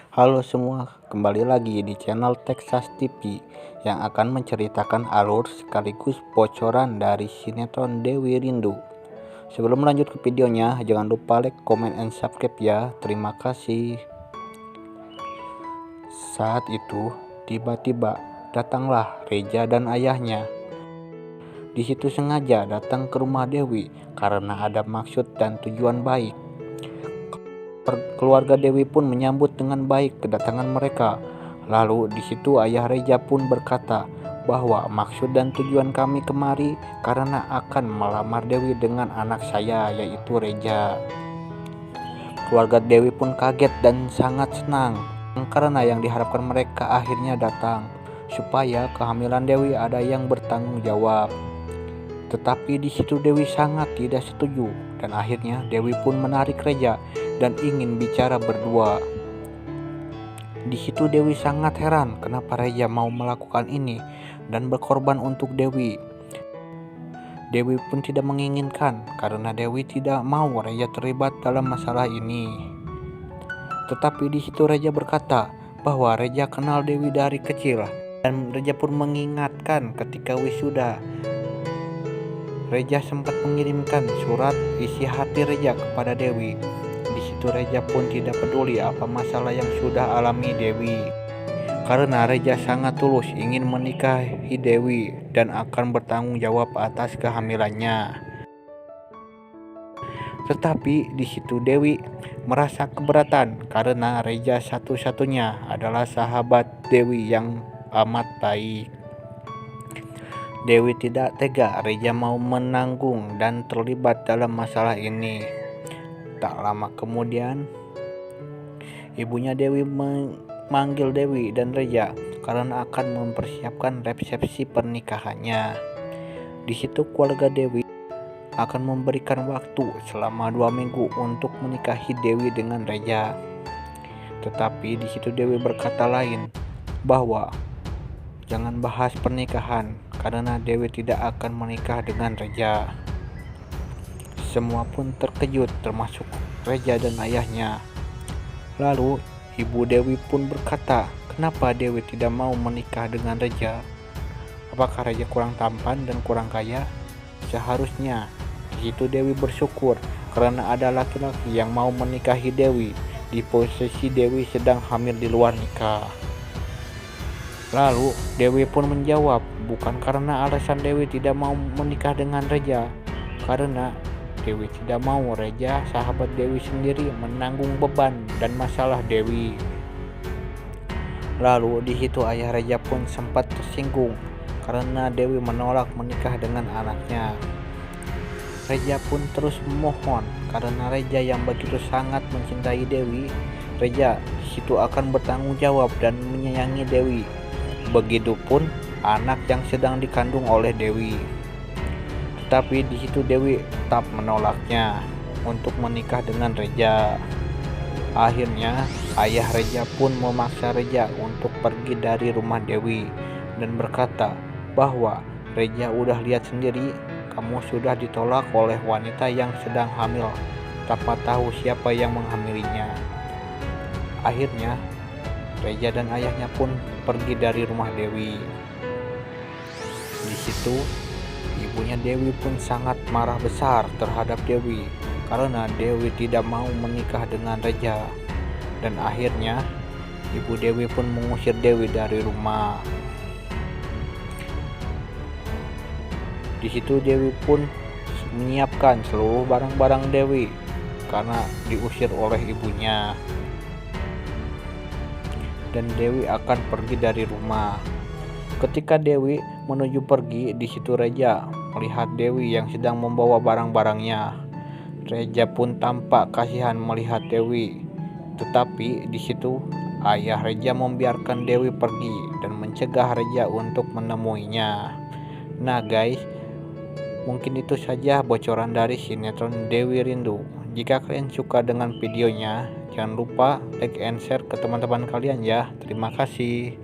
Halo semua, kembali lagi di channel Texas TV yang akan menceritakan alur sekaligus bocoran dari sinetron Dewi Rindu. Sebelum lanjut ke videonya, jangan lupa like, comment, and subscribe ya. Terima kasih. Saat itu, tiba-tiba datanglah Reja dan ayahnya. Di situ sengaja datang ke rumah Dewi karena ada maksud dan tujuan baik. Keluarga Dewi pun menyambut dengan baik kedatangan mereka. Lalu di situ ayah Reja pun berkata bahwa maksud dan tujuan kami kemari karena akan melamar Dewi dengan anak saya, yaitu Reja. Keluarga Dewi pun kaget dan sangat senang karena yang diharapkan mereka akhirnya datang, supaya kehamilan Dewi ada yang bertanggung jawab. Tetapi di situ Dewi sangat tidak setuju dan akhirnya Dewi pun menarik Reja dan ingin bicara berdua. Di situ Dewi sangat heran kenapa Reja mau melakukan ini dan berkorban untuk Dewi. Dewi pun tidak menginginkan karena Dewi tidak mau Reja terlibat dalam masalah ini. Tetapi di situ Reja berkata bahwa Reja kenal Dewi dari kecil dan Reja pun mengingatkan ketika wisuda Reja sempat mengirimkan surat isi hati Reja kepada Dewi. Di situ Reja pun tidak peduli apa masalah yang sudah alami Dewi, karena Reja sangat tulus ingin menikahi Dewi dan akan bertanggung jawab atas kehamilannya. Tetapi di situ Dewi merasa keberatan karena Reja satu-satunya adalah sahabat Dewi yang amat baik. Dewi tidak tega Reja mau menanggung dan terlibat dalam masalah ini. Tak lama kemudian, ibunya Dewi memanggil Dewi dan Reja karena akan mempersiapkan resepsi pernikahannya. Di situ keluarga Dewi akan memberikan waktu selama 2 minggu untuk menikahi Dewi dengan Reja. Tetapi di situ Dewi berkata lain bahwa jangan bahas pernikahan karena Dewi tidak akan menikah dengan Reja. Semua pun terkejut termasuk Reja dan ayahnya. Lalu ibu Dewi pun berkata, kenapa Dewi tidak mau menikah dengan Reja? Apakah Reja kurang tampan dan kurang kaya? Seharusnya di situ Dewi bersyukur karena ada laki-laki yang mau menikahi Dewi di posisi Dewi sedang hamil di luar nikah. Lalu Dewi pun menjawab, bukan karena alasan Dewi tidak mau menikah dengan Reja, karena Dewi tidak mau Reja, sahabat Dewi sendiri, menanggung beban dan masalah Dewi. Lalu di situ ayah Reja pun sempat tersinggung karena Dewi menolak menikah dengan anaknya. Reja pun terus memohon karena Reja yang begitu sangat mencintai Dewi. Reja di situ akan bertanggung jawab dan menyayangi Dewi. Begitupun anak yang sedang dikandung oleh Dewi. Tetapi di situ Dewi tetap menolaknya untuk menikah dengan Reja. Akhirnya ayah Reja pun memaksa Reja untuk pergi dari rumah Dewi dan berkata bahwa Reja udah lihat sendiri kamu sudah ditolak oleh wanita yang sedang hamil tanpa tahu siapa yang menghamilinya. Akhirnya Reja dan ayahnya pun pergi dari rumah Dewi. Di situ ibunya Dewi pun sangat marah besar terhadap Dewi karena Dewi tidak mau menikah dengan Reja. Dan akhirnya ibu Dewi pun mengusir Dewi dari rumah. Di situ Dewi pun menyiapkan seluruh barang-barang Dewi karena diusir oleh ibunya. Dan Dewi akan pergi dari rumah. Ketika Dewi menuju pergi, di situ Reja melihat Dewi yang sedang membawa barang-barangnya. Reja pun tampak kasihan melihat Dewi. Tetapi di situ ayah Reja membiarkan Dewi pergi dan mencegah Reja untuk menemuinya. Nah guys, mungkin itu saja bocoran dari sinetron Dewi Rindu. Jika kalian suka dengan videonya, jangan lupa like and share ke teman-teman kalian ya. Terima kasih.